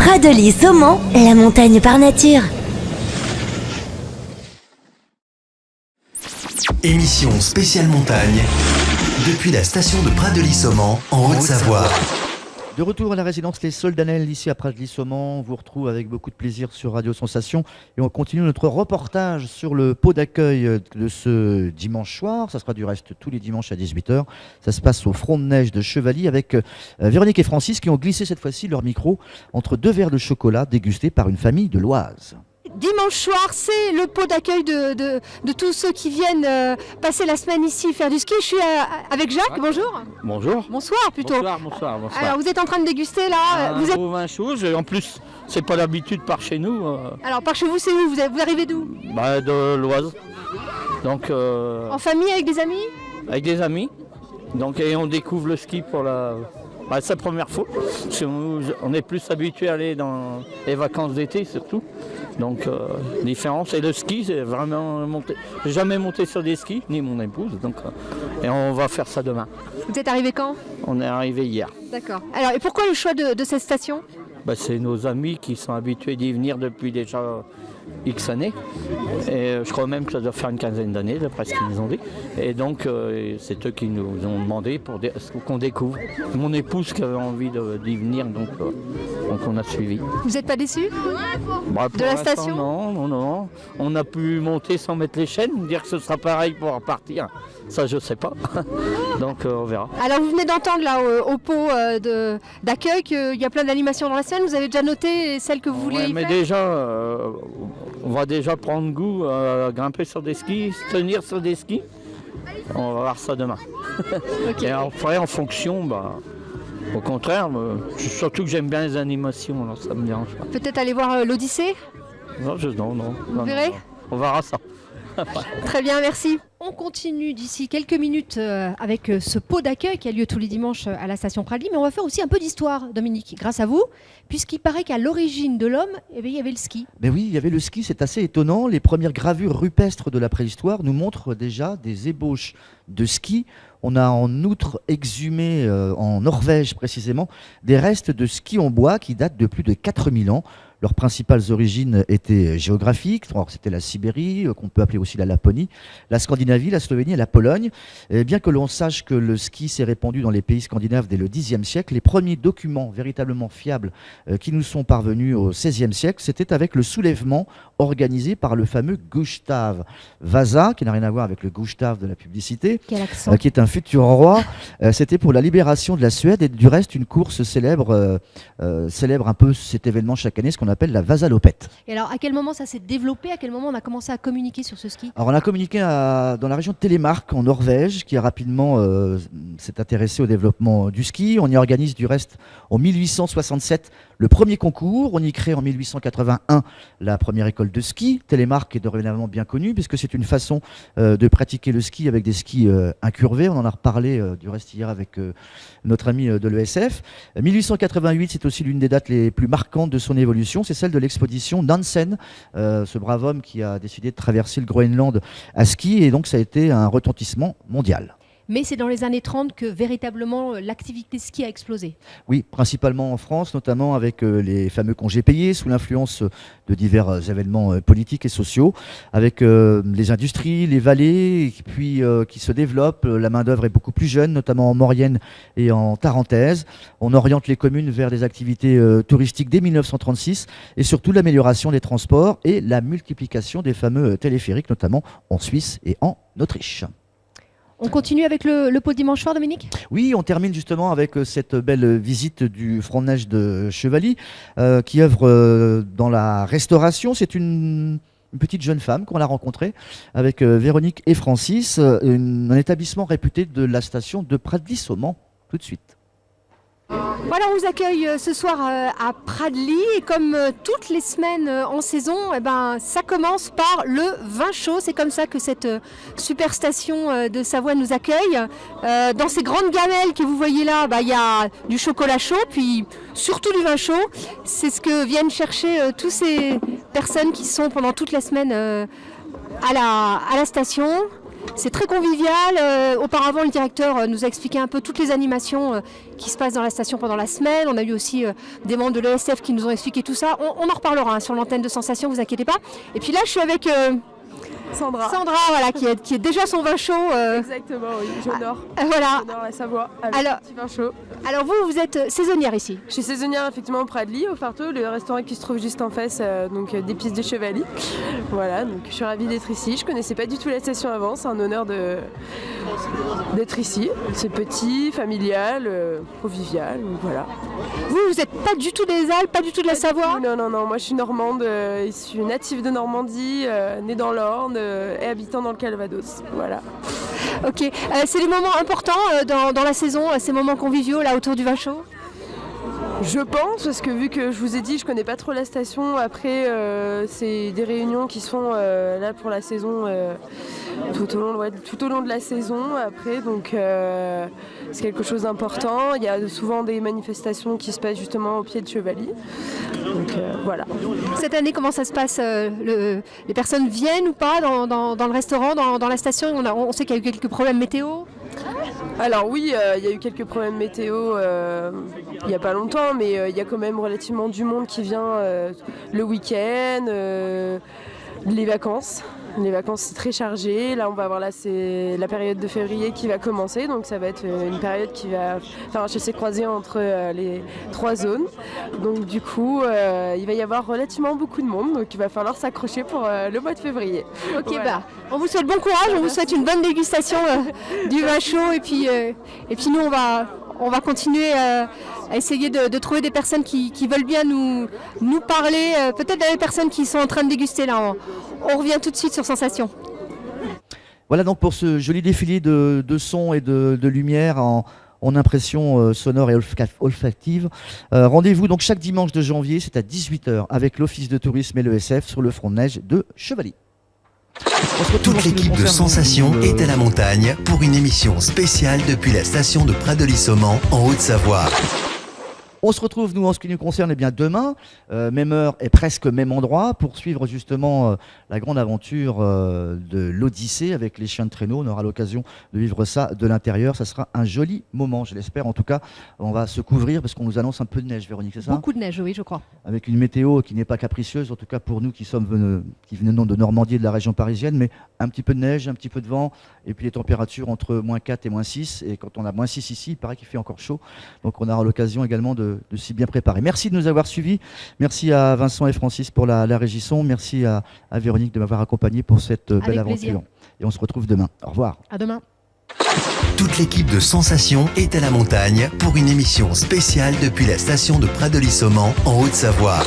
Pradely-Saumont, la montagne par nature. Émission spéciale montagne, depuis la station de Pradely-Saumont, en Haute-Savoie. De retour à la résidence Les Soldanelles, ici à Pradely-Saumont. On vous retrouve avec beaucoup de plaisir sur Radio Sensation. Et on continue notre reportage sur le pot d'accueil de ce dimanche soir. Ça sera du reste tous les dimanches à 18h. Ça se passe au front de neige de Chevaly avec Véronique et Francis qui ont glissé cette fois-ci leur micro entre deux verres de chocolat dégustés par une famille de l'Oise. Dimanche soir, c'est le pot d'accueil de tous ceux qui viennent passer la semaine ici faire du ski. Je suis avec Jacques, bonjour. Bonjour. Bonsoir plutôt. Bonsoir. Alors vous êtes en train de déguster là. Vous êtes au vin chaud, en plus c'est pas l'habitude par chez nous. Alors par chez vous c'est où vous arrivez d'où? De l'Oise. Donc, en famille, avec des amis? Avec des amis. Donc, et on découvre le ski pour c'est sa première fois. On est plus habitué à aller dans les vacances d'été surtout. Donc différence. Et le ski, c'est vraiment monté. J'ai jamais monté sur des skis, ni mon épouse. Donc, et on va faire ça demain. Vous êtes arrivé quand? On est arrivé hier. D'accord. Alors et pourquoi le choix de cette station? C'est nos amis qui sont habitués d'y venir depuis déjà X années. Et je crois même que ça doit faire une quinzaine d'années, d'après ce qu'ils nous ont dit. Et donc, c'est eux qui nous ont demandé pour qu'on découvre. Mon épouse qui avait envie d'y venir, donc on a suivi. Vous n'êtes pas déçus de la station? Non. On a pu monter sans mettre les chaînes, dire que ce sera pareil pour repartir. Ça, je sais pas. Donc, on verra. Alors, vous venez d'entendre là au pot d'accueil qu'il y a plein d'animations dans la semaine. Vous avez déjà noté celles que vous vouliez y mais faire? déjà, on va déjà prendre goût à grimper sur des skis, tenir sur des skis. On va voir ça demain. Okay. Et après, en fonction, au contraire, surtout que j'aime bien les animations, alors ça me dérange pas. Peut-être aller voir l'Odyssée? Non. Vous verrez? On verra ça. Très bien, merci. On continue d'ici quelques minutes avec ce pot d'accueil qui a lieu tous les dimanches à la station Pradely, mais on va faire aussi un peu d'histoire, Dominique, grâce à vous, puisqu'il paraît qu'à l'origine de l'homme, il y avait le ski. Ben oui, il y avait le ski, c'est assez étonnant. Les premières gravures rupestres de la préhistoire nous montrent déjà des ébauches de ski. On a en outre exhumé, en Norvège précisément, des restes de ski en bois qui datent de plus de 4000 ans. Leurs principales origines étaient géographiques. Alors, c'était la Sibérie, qu'on peut appeler aussi la Laponie, la Scandinavie, la Slovénie et la Pologne. Et bien que l'on sache que le ski s'est répandu dans les pays scandinaves dès le Xe siècle, les premiers documents véritablement fiables qui nous sont parvenus au XVIe siècle, c'était avec le soulèvement organisé par le fameux Gustav Vasa, qui n'a rien à voir avec le Gustav de la publicité, qui est un futur roi. C'était pour la libération de la Suède et du reste une course célèbre un peu cet événement chaque année, ce qu'on appelle la Vasalopette. Et alors, à quel moment ça s'est développé? À quel moment on a commencé à communiquer sur ce ski? Alors, on a communiqué dans la région de Telemark, en Norvège, qui a rapidement s'est intéressé au développement du ski. On y organise du reste en 1867 le premier concours. On y crée en 1881 la première école de ski. Telemark est dorénavant bien connue puisque c'est une façon de pratiquer le ski avec des skis incurvés. On en a reparlé du reste hier avec notre ami de l'ESF. 1888, c'est aussi l'une des dates les plus marquantes de son évolution. C'est celle de l'expédition Nansen, ce brave homme qui a décidé de traverser le Groenland à ski. Et donc, ça a été un retentissement mondial. Mais c'est dans les années 30 que véritablement l'activité ski a explosé. Oui, principalement en France, notamment avec les fameux congés payés, sous l'influence de divers événements politiques et sociaux, avec les industries, les vallées, puis qui se développent. La main-d'œuvre est beaucoup plus jeune, notamment en Maurienne et en Tarentaise. On oriente les communes vers des activités touristiques dès 1936 et surtout l'amélioration des transports et la multiplication des fameux téléphériques, notamment en Suisse et en Autriche. On continue avec le pot dimanche soir, Dominique? Oui, on termine justement avec cette belle visite du front de neige de Chevaly qui œuvre dans la restauration. C'est une petite jeune femme qu'on a rencontrée avec Véronique et Francis, un établissement réputé de la station de Pradely-Saumont. Tout de suite. Voilà, on vous accueille ce soir à Pradely et comme toutes les semaines en saison, ça commence par le vin chaud. C'est comme ça que cette super station de Savoie nous accueille. Dans ces grandes gamelles que vous voyez là, il y a du chocolat chaud, puis surtout du vin chaud. C'est ce que viennent chercher toutes ces personnes qui sont pendant toute la semaine à la station. C'est très convivial. Auparavant, le directeur nous a expliqué un peu toutes les animations qui se passent dans la station pendant la semaine. On a eu aussi des membres de l'ESF qui nous ont expliqué tout ça. On en reparlera sur l'antenne de Sensation, vous inquiétez pas. Et puis là, je suis avec Sandra, voilà, qui est déjà son vin chaud. exactement, oui, j'honore. Voilà. J'honore la Savoie avec Alors- un petit vin chaud. Alors vous êtes saisonnière ici. Je suis saisonnière effectivement au Pradly, au Farteau, le restaurant qui se trouve juste en face d'épices de Chevalier. Voilà, donc je suis ravie d'être ici. Je connaissais pas du tout la station avant, c'est un honneur d'être ici. C'est petit, familial, convivial, donc voilà. Vous n'êtes pas du tout des Alpes, pas du tout de la Savoie. Non, moi je suis normande, je suis native de Normandie, née dans l'Orne et habitant dans le Calvados. Voilà. Ok. C'est des moments importants dans la saison, ces moments conviviaux là autour du vin chaud. Je pense, parce que vu que je vous ai dit, je connais pas trop la station. Après, c'est des réunions qui se font là pour la saison, tout au long de la saison. Après, donc c'est quelque chose d'important. Il y a souvent des manifestations qui se passent justement au pied de Chevalier. Donc voilà. Cette année, comment ça se passe les personnes viennent ou pas dans le restaurant, dans la station? On sait qu'il y a eu quelques problèmes météo. Alors oui, il y a eu quelques problèmes météo il n'y a pas longtemps, mais il y a quand même relativement du monde qui vient le week-end, les vacances. Les vacances, c'est très chargé. Là, on va avoir c'est la période de février qui va commencer. Donc, ça va être une période qui va faire un chassé-croisé entre les 3 zones. Donc, du coup, il va y avoir relativement beaucoup de monde. Donc, il va falloir s'accrocher pour le mois de février. Ok, Voilà. on vous souhaite bon courage, on vous souhaite une bonne dégustation du vin chaud. Et puis nous, on va continuer à essayer de trouver des personnes qui veulent bien nous parler. Peut-être des personnes qui sont en train de déguster là. On revient tout de suite sur Sensation. Voilà donc pour ce joli défilé de sons et de lumière en impression sonore et olfactive. Rendez-vous donc chaque dimanche de janvier, c'est à 18h avec l'Office de tourisme et l'ESF sur le front de neige de Chevalier. Toute l'équipe de Sensation est à la montagne pour une émission spéciale depuis la station de Pradely-Saumon en Haute-Savoie. On se retrouve, nous, en ce qui nous concerne, demain, même heure et presque même endroit, pour suivre justement la grande aventure de l'Odyssée avec les chiens de traîneau. On aura l'occasion de vivre ça de l'intérieur. Ça sera un joli moment, je l'espère. En tout cas, on va se couvrir parce qu'on nous annonce un peu de neige, Véronique, c'est ça? Beaucoup de neige, oui, je crois. Avec une météo qui n'est pas capricieuse, en tout cas pour nous qui venons de Normandie et de la région parisienne, mais un petit peu de neige, un petit peu de vent, et puis les températures entre -4 et -6. Et quand on a -6 ici, il paraît qu'il fait encore chaud. Donc on aura l'occasion également de s'y bien préparer. Merci de nous avoir suivis. Merci à Vincent et Francis pour la régie son. Merci à Véronique de m'avoir accompagné pour cette belle plaisir. aventure. Et on se retrouve demain. Au revoir. À demain. Toute l'équipe de Sensation est à la montagne pour une émission spéciale depuis la station de Pradely-Saumon en Haute-Savoie.